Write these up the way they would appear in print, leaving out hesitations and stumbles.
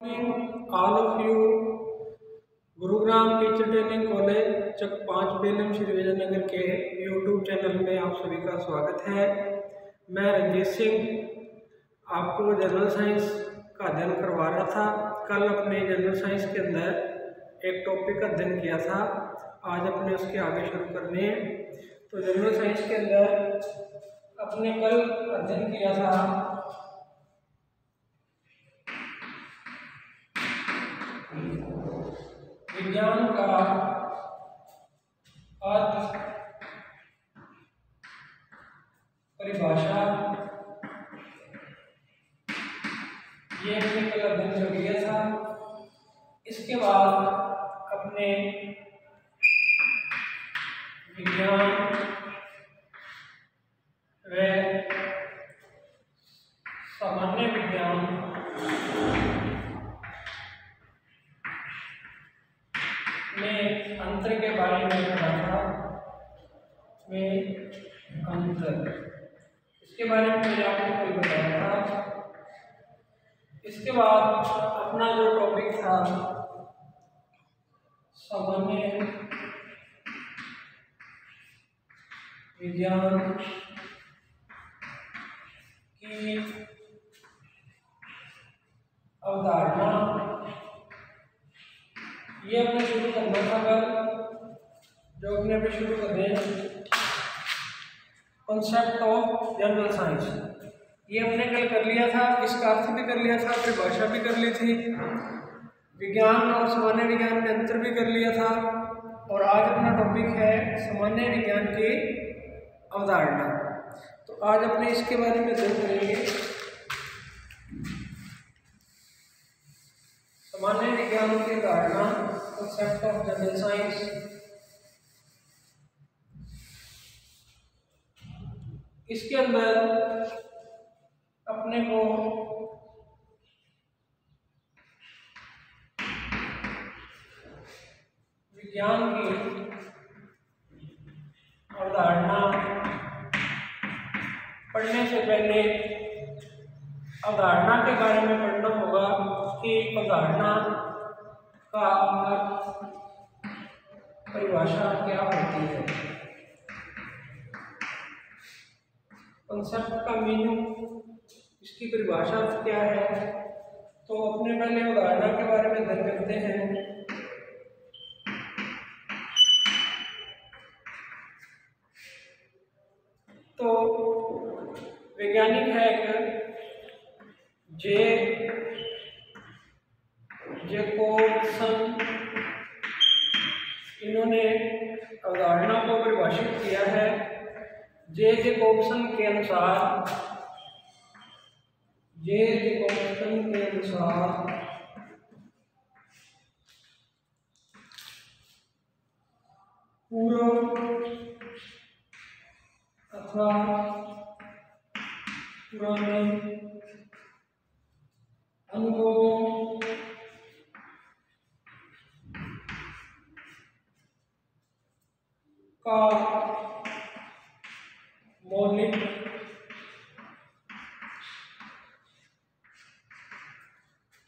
All of you Gurugram teacher training college Chak 5 बेलम श्री विजयनगर के YouTube channel में आप सभी का स्वागत है। मैं रंजीत सिंह आपको जनरल साइंस का अध्ययन करवा रहा था। कल अपने जनरल साइंस के अंदर एक टॉपिक का अध्ययन किया था, आज अपने उसके आगे शुरू करने हैं। तो जनरल साइंस के अंदर अपने कल अध्ययन किया था विज्ञान का अर्थ, परिभाषा, ये हमने कल अध्ययन कर लिया था। इसके बाद अपने विज्ञान व सामान्य विज्ञान में अंतर के बारे में पढ़ा था। अंतर, इसके बारे में मैंने आपको कल बताया था। इसके बाद अपना जो टॉपिक था सामान्य विज्ञान की अवधारणा, ये अपने शुरू करना था कल, जो अपने अभी शुरू कर रहे हैं कॉन्सेप्ट ऑफ जनरल साइंस। ये हमने कल कर लिया था, इसका अर्थ भी कर लिया था, परिभाषा भी कर ली थी, विज्ञान और सामान्य विज्ञान में अंतर भी कर लिया था। और आज अपना टॉपिक है सामान्य विज्ञान की अवधारणा। तो आज अपने इसके बारे में अध्ययन करेंगे। सामान्य विज्ञान की अवधारणा, कॉन्सेप्ट ऑफ जनरल साइंस। इसके अंदर अपने को विज्ञान की अवधारणा पढ़ने से पहले अवधारणा के बारे में पढ़ना होगा कि अवधारणा का अर्थ, परिभाषा क्या होती है, कॉन्सेप्ट का मीनिंग, इसकी परिभाषा क्या है। तो अपने पहले उदाहरण के बारे में अध्ययन करते हैं। तो वैज्ञानिक है एक जेकोब्सन, इन्होंने अवधारणा को परिभाषित किया है। जेकोब्सन के अनुसार पूर्व अथवा पुराने अनुभवों का मौलिक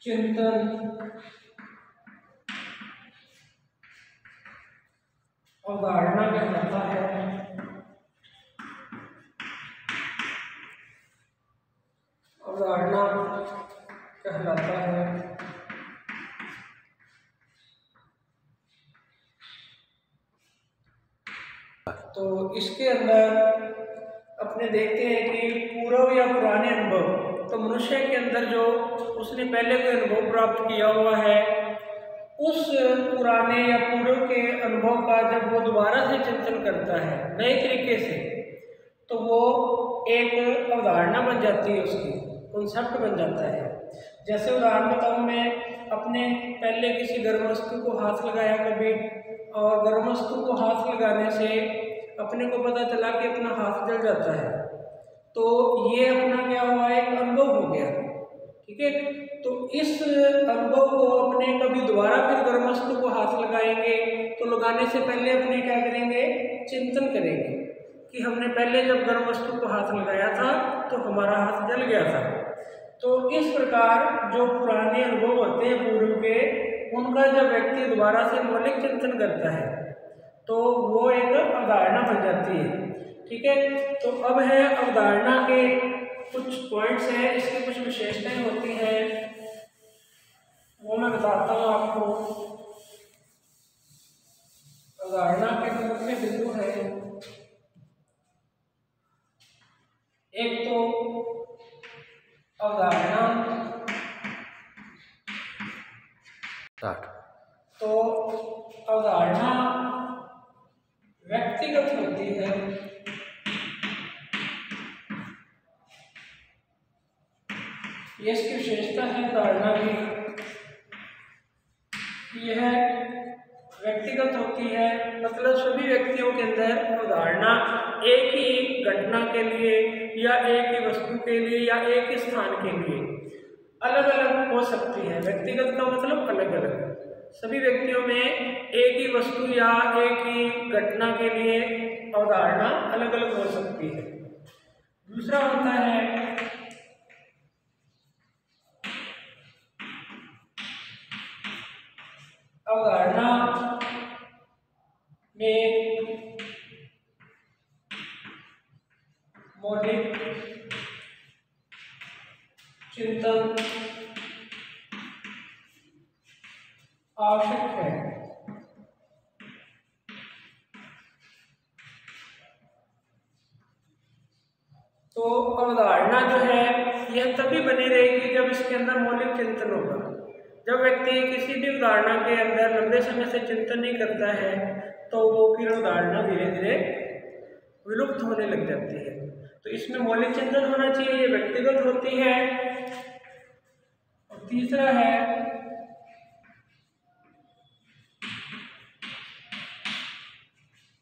चिंतन अवधारणा कहलाता है। अवधारणा कहलाता है। तो इसके अंदर अपने देखते हैं कि पूर्व या पुराने अनुभव, तो मनुष्य के अंदर जो उसने पहले कोई अनुभव प्राप्त किया हुआ है, उस पुराने या पूर्व के अनुभव का जब वो दोबारा से चिंतन करता है नए तरीके से, तो वो एक अवधारणा बन जाती है, उसकी कॉन्सेप्ट बन जाता है। जैसे उदाहरण बताऊँ मैं, अपने पहले किसी गर्म वस्तु को हाथ लगाया कभी, और गर्म वस्तु को हाथ लगाने से अपने को पता चला कि अपना हाथ जल जाता है, तो ये अपना क्या हुआ, एक अनुभव हो गया। ठीक है, तो इस अनुभव को अपने कभी दोबारा फिर गर्म वस्तु को हाथ लगाएंगे, तो लगाने से पहले अपने क्या करेंगे, चिंतन करेंगे कि हमने पहले जब गर्म वस्तु को हाथ लगाया था तो हमारा हाथ जल गया था। तो इस प्रकार जो पुराने अनुभव होते हैं पूर्व के, उनका जब व्यक्ति दोबारा से मौलिक चिंतन करता है तो वो एक अवधारणा बन जाती है। ठीक है, तो अब है अवधारणा के कुछ पॉइंट्स हैं, इसकी कुछ विशेषताएं होती हैं, वो मैं बताता हूँ आपको। अवधारणा के मुख्य बिंदु हैं, एक तो अवधारणा, तो अवधारणा व्यक्तिगत होती है, ये इसकी विशेषता है अवधारणा की, यह व्यक्तिगत होती है, मतलब सभी व्यक्तियों के अंदर अवधारणा एक ही घटना के लिए या एक ही वस्तु के लिए या एक ही स्थान के लिए अलग अलग हो सकती है। व्यक्तिगत का मतलब अलग अलग, सभी व्यक्तियों में एक ही वस्तु या एक ही घटना के लिए अवधारणा अलग अलग हो सकती है। दूसरा होता है अवधारणा में मौलिक चिंतन आवश्यक है। तो अवधारणा जो है यह तभी बनी रहेगी जब इसके अंदर मौलिक चिंतन होगा। जब व्यक्ति किसी भी अवधारणा के अंदर लंबे समय से चिंतन नहीं करता है तो वो फिर अवधारणा धीरे धीरे विलुप्त होने लग जाती है। तो इसमें मौलिक चिंतन होना चाहिए, ये व्यक्तिगत होती है। और तीसरा है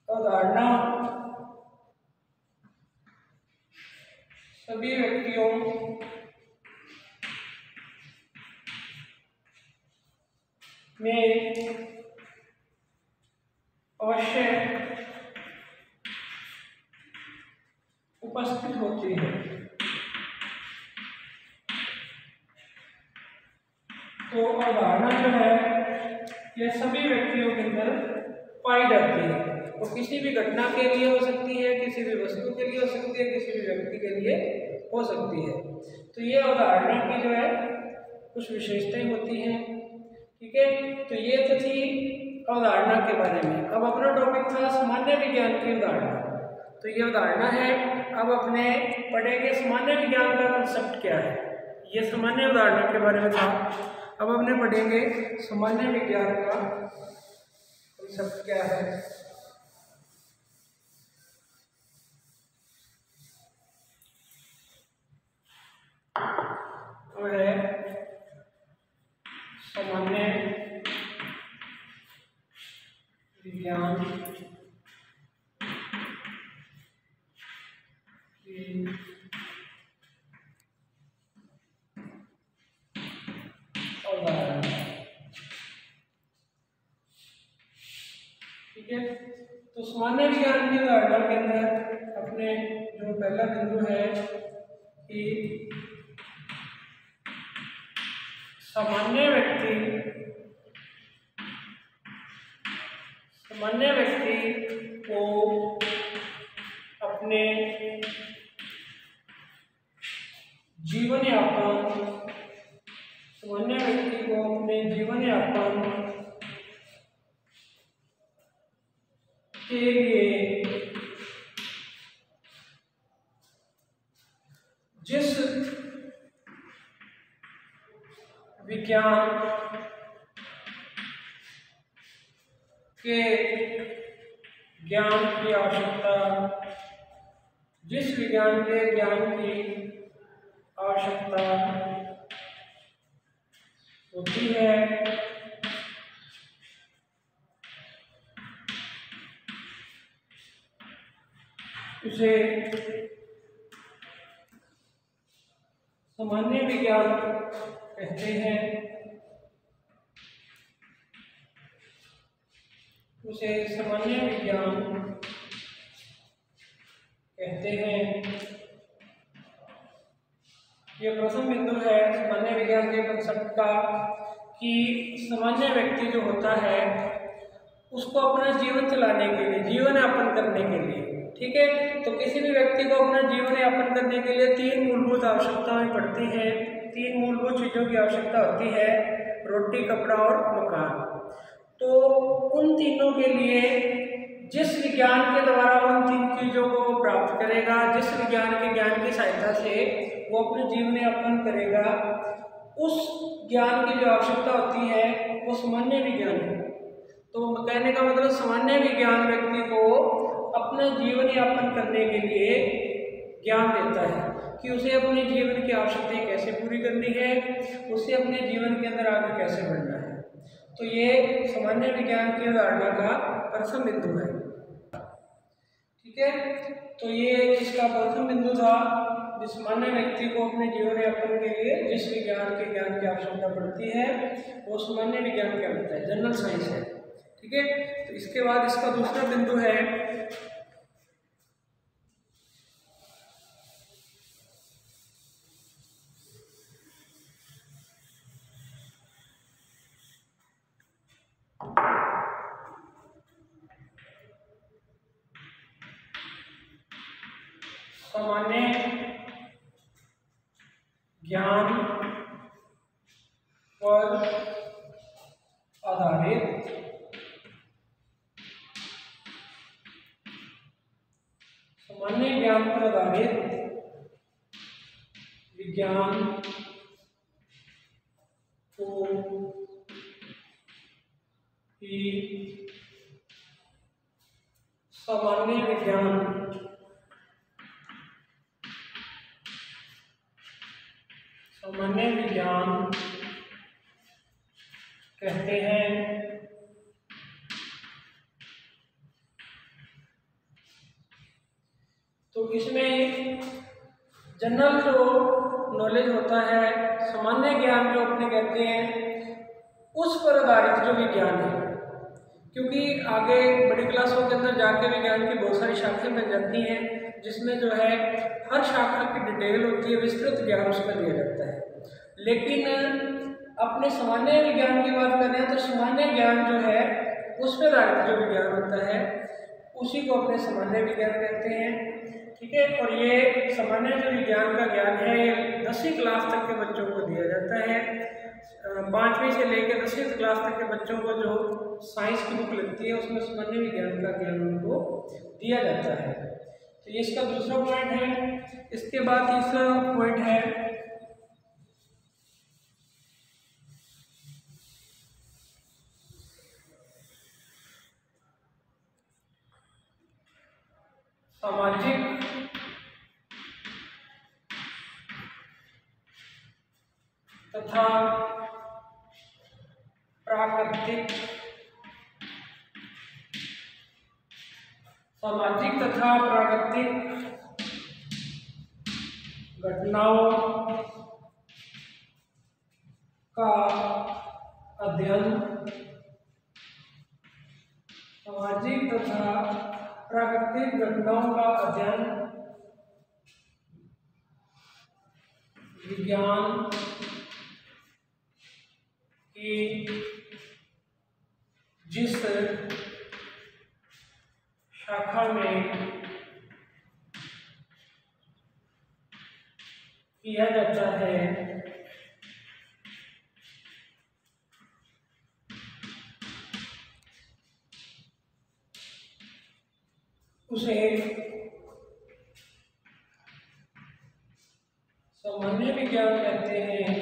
अवधारणा सभी व्यक्तियों में अवश्य उपस्थित होती है। तो अवधारणा जो है यह सभी व्यक्तियों के अंदर पाई जाती है, वो किसी भी घटना के लिए हो सकती है, किसी भी वस्तु के लिए हो सकती है, किसी भी व्यक्ति के लिए हो सकती है। तो ये अवधारणा की जो है कुछ विशेषताएं होती हैं। ठीक है, तो ये तो थी अवधारणा के बारे में। अब अपना टॉपिक था सामान्य विज्ञान की अवधारणा। तो ये अवधारणा है, अब अपने पढ़ेंगे सामान्य विज्ञान का कंसेप्ट क्या है। ये सामान्य अवधारणा के बारे में था, अब अपने पढ़ेंगे सामान्य विज्ञान का कंसेप्ट क्या है। वो है सामान्य विज्ञान की अवधारणा। ठीक है, तो सामान्य विज्ञान की अवधारणा के अंदर अपने जो पहला बिंदु है कि सामान्य व्यक्ति को अपने जीवन यापन के लिए जिस विज्ञान के ज्ञान की आवश्यकता होती है, उसे सामान्य विज्ञान कहते हैं। ये प्रथम बिंदु है सामान्य विज्ञान के कंसेप्ट का कि सामान्य व्यक्ति जो होता है उसको अपना जीवन चलाने के लिए, जीवन यापन करने के लिए, ठीक है, तो किसी भी व्यक्ति को अपना जीवन यापन करने के लिए 3 मूलभूत आवश्यकताएं पड़ती हैं। 3 मूलभूत चीज़ों की आवश्यकता होती है, रोटी, कपड़ा और मकान। तो उन तीनों के लिए जिस विज्ञान के द्वारा उन 3 चीज़ों को वो प्राप्त करेगा, जिस विज्ञान के ज्ञान की सहायता से वो अपने जीवन यापन करेगा, उस ज्ञान की जो आवश्यकता होती है वो सामान्य विज्ञान है। तो कहने का मतलब सामान्य विज्ञान व्यक्ति को अपना जीवन यापन करने के लिए ज्ञान देता है कि उसे अपने जीवन की आवश्यकताएं कैसे पूरी करनी है, उसे अपने जीवन के अंदर आगे कैसे बढ़ना है। तो ये सामान्य विज्ञान की अवधारणा का प्रथम बिंदु है, ठीक है। तो ये इसका प्रथम बिंदु था, जिस सामान्य व्यक्ति को अपने जीवन यापन के लिए जिस विज्ञान के ज्ञान की आवश्यकता पड़ती है वो सामान्य विज्ञान कहलाता है, जनरल साइंस है, ठीक है। तो इसके बाद इसका दूसरा बिंदु है सामान्य ज्ञान पर आधारित सामान्य ज्ञान पर आधारित विज्ञान को ही सामान्य विज्ञान कहते हैं। तो इसमें जनरल जो नॉलेज होता है, सामान्य ज्ञान जो अपने कहते हैं, उस पर आधारित जो विज्ञान है, क्योंकि आगे बड़ी क्लासों के अंदर जाके विज्ञान की बहुत सारी शाखाएं बन जाती हैं, जिसमें जो है हर शाखा की डिटेल होती है, विस्तृत ज्ञान उसमें दिया जाता है। लेकिन अपने सामान्य विज्ञान की बात कर रहे हैं तो सामान्य ज्ञान जो है उस पर आधारित जो विज्ञान होता है उसी को अपने सामान्य विज्ञान कहते हैं, ठीक है। और ये सामान्य जो विज्ञान का ज्ञान है ये 10वीं क्लास तक के बच्चों को दिया जाता है। 5वीं से लेकर 10वीं क्लास तक के बच्चों को जो साइंस की बुक लगती है उसमें सामान्य विज्ञान का ज्ञान उनको दिया जाता है। तो ये इसका दूसरा पॉइंट है। इसके बाद तीसरा पॉइंट है सामाजिक तथा प्राकृतिक घटनाओं का अध्ययन। सामाजिक तथा प्राकृतिक घटनाओं का अध्ययन विज्ञान की जिस शाखा में किया जाता है उसे सामान्य विज्ञान कहते हैं।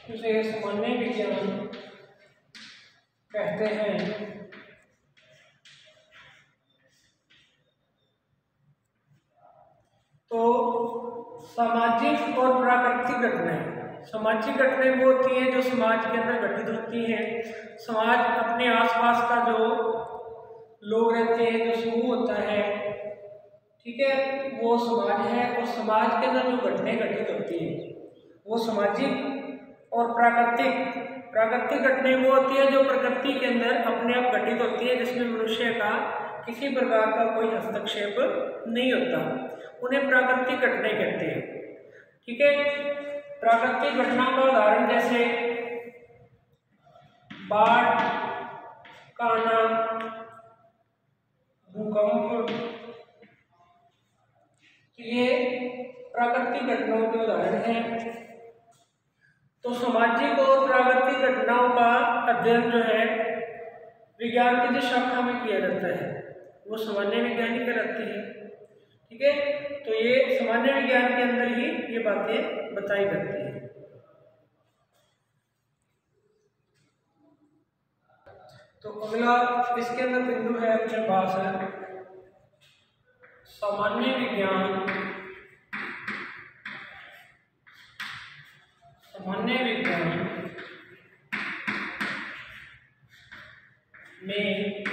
उसे सामान्य विज्ञान कहते हैं। तो सामाजिक और प्राकृतिक घटनाएं, सामाजिक घटनाएं वो होती हैं जो समाज के अंदर घटित होती हैं। समाज अपने आसपास का जो लोग रहते हैं, जो समूह होता है, ठीक है, वो समाज है। और समाज के अंदर जो घटनाएं घटित होती हैं वो सामाजिक और प्राकृतिक घटनाएं वो होती है जो प्रकृति के अंदर अपने आप घटित होती है, जिसमें मनुष्य का किसी प्रकार का कोई हस्तक्षेप नहीं होता, उन्हें प्राकृतिक घटनाएं कहते हैं। ठीक है, प्राकृतिक घटनाओं का उदाहरण जैसे बाढ़ का आना, भूकंप, ये प्राकृतिक घटनाओं के उदाहरण हैं। तो सामाजिक और प्राकृतिक घटनाओं का अध्ययन जो है विज्ञान की जिस शाखा में किया जाता है वो सामान्य विज्ञान ही कहलाती है। ठीक है, तो ये सामान्य विज्ञान के अंदर ही ये बातें बताई जाती हैं। तो अगला इसके अंदर बिंदु है अपने पास है सामान्य विज्ञान। सामान्य विज्ञान में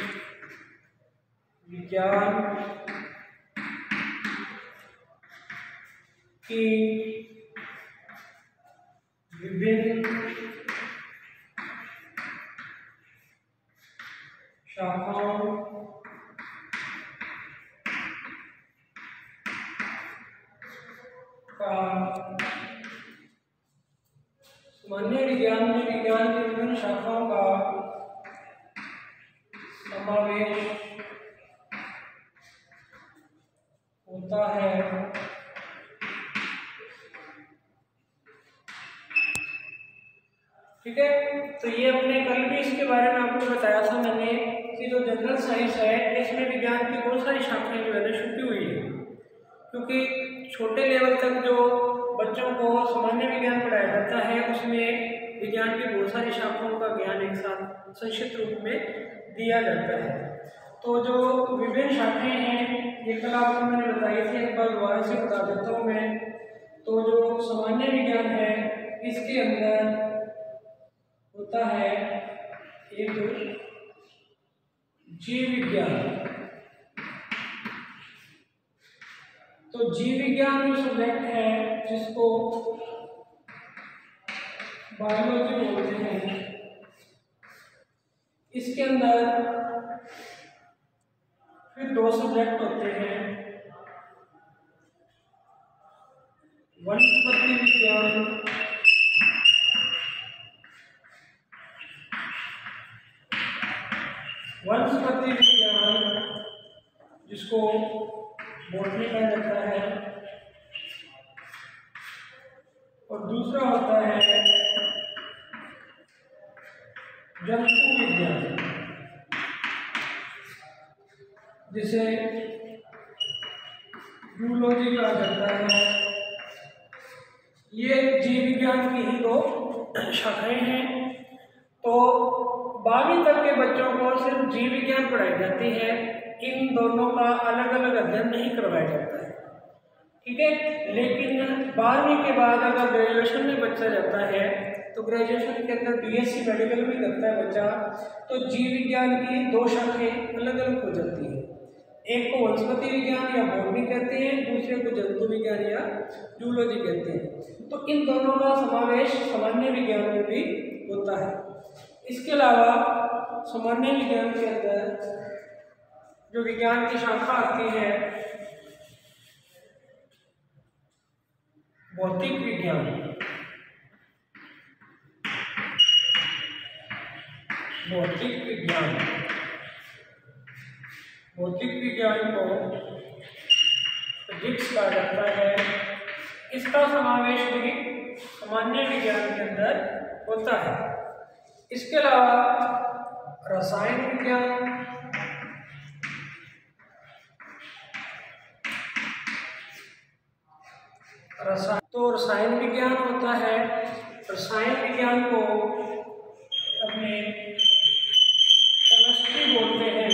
विज्ञान की विभिन्न शाखाओं का सामान्य विज्ञान में विज्ञान की विभिन्न शाखाओं का समावेश होता है। ठीक है, तो ये अपने कल भी इसके बारे में आपको बताया था मैंने कि जो जनरल साइंस है इसमें विज्ञान की बहुत सारी शाखाएं जो है ना छुपी हुई है, क्योंकि छोटे लेवल तक जो बच्चों को सामान्य विज्ञान पढ़ाया जाता है उसमें विज्ञान की बहुत सारी शाखाओं का ज्ञान एक साथ संक्षिप्त रूप में दिया जाता है। तो जो विभिन्न शाखाएं हैं ये कल आपको मैंने बताई थी, एक बार दोबारा से बता देता हूँ मैं। तो जो सामान्य विज्ञान है इसके अंदर होता है एक जीव विज्ञान। तो जीव विज्ञान जो सब्जेक्ट है जिसको बायोलॉजी बोलते हैं, इसके अंदर फिर दो सब्जेक्ट होते हैं, वनस्पति विज्ञान जिसको बॉटनी कहा जाता है, और दूसरा होता है जंतु विज्ञान जिसे जूलॉजी कहा जाता है। ये जीव विज्ञान की ही दो शाखाएं हैं। तो 12वीं तक के बच्चों को सिर्फ जीव विज्ञान पढ़ाई जाती है, इन दोनों का अलग अलग अध्ययन नहीं करवाया जाता है। ठीक है, लेकिन 12वीं के बाद अगर ग्रेजुएशन में बच्चा जाता है तो ग्रेजुएशन के अंदर बीएससी मेडिकल भी करता है बच्चा, तो जीव विज्ञान की दो शाखें अलग अलग हो जाती है। एक को वनस्पति विज्ञान या बॉटनी कहते हैं, दूसरे को जंतु विज्ञान या जूलॉजी कहते हैं। तो इन दोनों का समावेश सामान्य विज्ञान में भी होता है। इसके अलावा सामान्य विज्ञान के अंदर जो विज्ञान की शाखा आती है भौतिक विज्ञान। भौतिक विज्ञान को फिजिक्स कहा जाता है। इसका समावेश भी सामान्य विज्ञान के अंदर होता है। इसके अलावा रसायन विज्ञान, तो रसायन विज्ञान होता है, रसायन विज्ञान को अपने केमिस्ट्री बोलते हैं।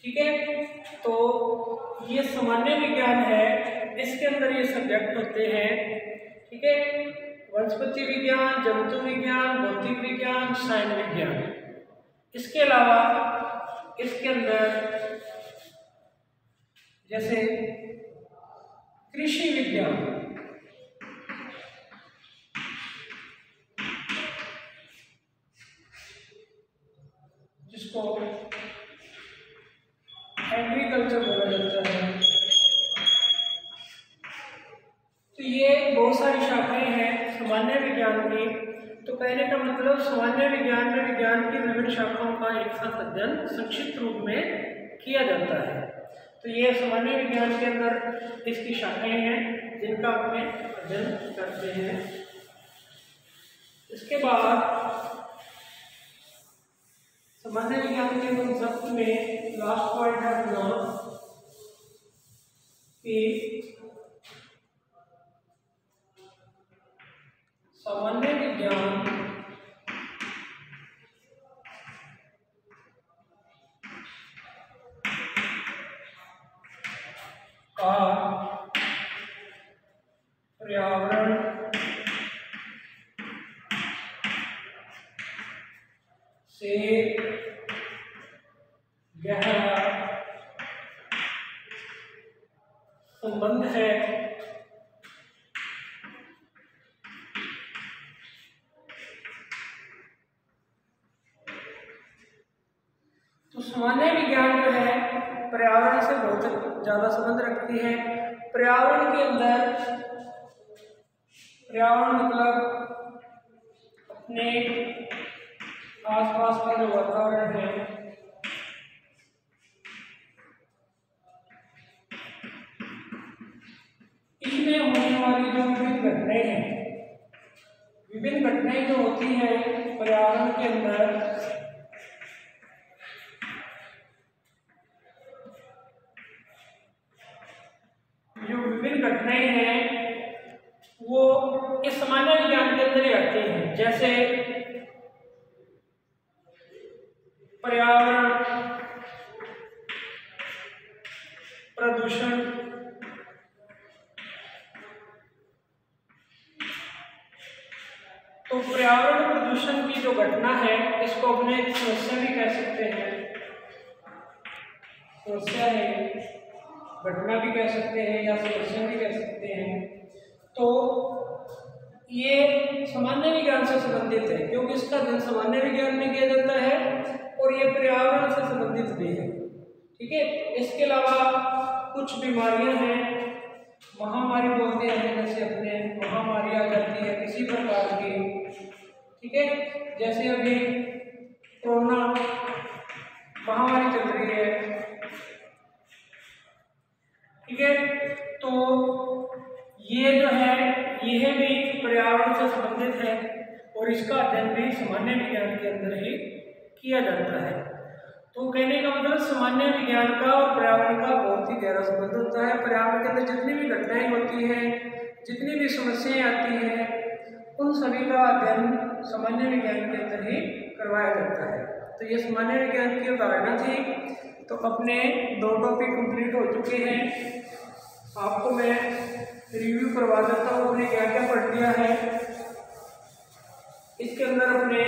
ठीक है, तो ये सामान्य विज्ञान है, इसके अंदर ये सब्जेक्ट होते हैं। ठीक है, वनस्पति विज्ञान, जंतु विज्ञान, भौतिक विज्ञान, रसायन विज्ञान। इसके अलावा इसके अंदर जैसे कृषि विज्ञान, तो ये बहुत सारी शाखाएं हैं सामान्य विज्ञान की। तो कहने का मतलब सामान्य विज्ञान में विज्ञान की विभिन्न शाखाओं का एक साथ अध्ययन संक्षिप्त रूप में किया जाता है। तो ये सामान्य विज्ञान के अंदर इसकी शाखाएं हैं जिनका अपने अध्ययन करते हैं। इसके बाद सामान्य विज्ञान के कंसेप्ट में लास्ट पॉइंट है अपना कि सामान्य विज्ञान का पर्यावरण से गहरा संबंध है। तो सामान्य विज्ञान जो है पर्यावरण से बहुत ज्यादा संबंध रखती है। पर्यावरण के अंदर, पर्यावरण मतलब अपने आसपास का जो वातावरण है इसमें होने वाली जो विभिन्न घटनाएं हैं, विभिन्न घटनाएं जो होती हैं पर्यावरण के अंदर, जो विभिन्न घटनाएं हैं वो इस सामान्य विज्ञान के अंदर ही आती हैं। जैसे पर्यावरण प्रदूषण, तो पर्यावरण प्रदूषण की जो घटना है इसको अपने समस्या भी कह सकते हैं, समस्या है, घटना भी कह सकते हैं या समस्या भी कह सकते हैं। तो ये सामान्य विज्ञान से संबंधित है क्योंकि इसका अध्ययन सामान्य विज्ञान में किया जाता है और ये पर्यावरण से संबंधित भी है। ठीक है, इसके अलावा कुछ बीमारियां हैं, महामारी बोलते हैं, जैसे अपने महामारी आ जाती है किसी प्रकार की। ठीक है, जैसे अभी कोरोना महामारी चल रही है। ठीक है, तो ये जो है यह भी पर्यावरण से संबंधित है और इसका अध्ययन भी सामान्य विज्ञान के अंदर ही किया जाता है। तो कहने का मतलब सामान्य विज्ञान का और पर्यावरण का बहुत ही गहरा संबंध होता है। पर्यावरण के अंदर जितनी भी घटनाएं होती हैं, जितनी भी समस्याएं आती हैं, उन सभी का अध्ययन सामान्य विज्ञान के अंदर ही करवाया जाता है। तो ये सामान्य विज्ञान की अवधारणा थी। तो अपने 2 टॉपिक कंप्लीट हो चुके हैं। आपको मैं रिव्यू करवा देता हूँ हमने क्या क्या पढ़ लिया है। इसके अंदर अपने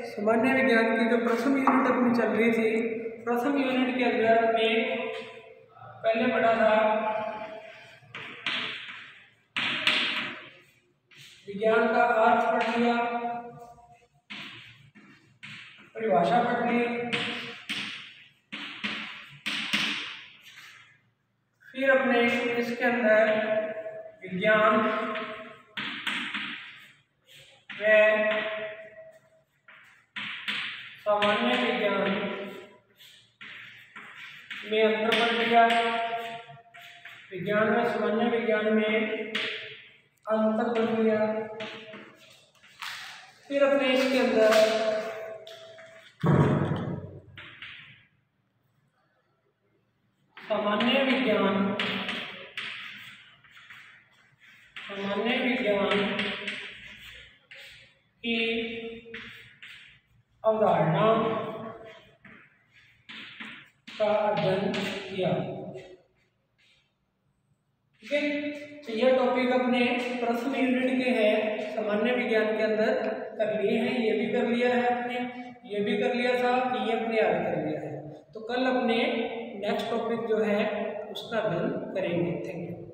सामान्य विज्ञान की जो प्रथम यूनिट अपनी चल रही थी, प्रथम यूनिट के अंदर हमने पहले पढ़ा था विज्ञान का अर्थ पढ़ लिया, परिभाषा पढ़ ली, फिर अपने इसके अंदर विज्ञान व सामान्य विज्ञान में अंतर पढ़ लिया, विज्ञान व सामान्य विज्ञान में अंतर पढ़ लिया। फिर अपने इसके अंदर सामान्य विज्ञान की अवधारणा का अध्ययन किया। ठीक है, तो यह टॉपिक अपने प्रथम यूनिट के हैं, सामान्य विज्ञान के अंदर कर लिए हैं। ये भी कर लिया है आपने, ये भी कर लिया था, ये अपने याद कर लिया है। तो कल अपने नेक्स्ट टॉपिक जो है उसका अध्ययन करेंगे। Thank you.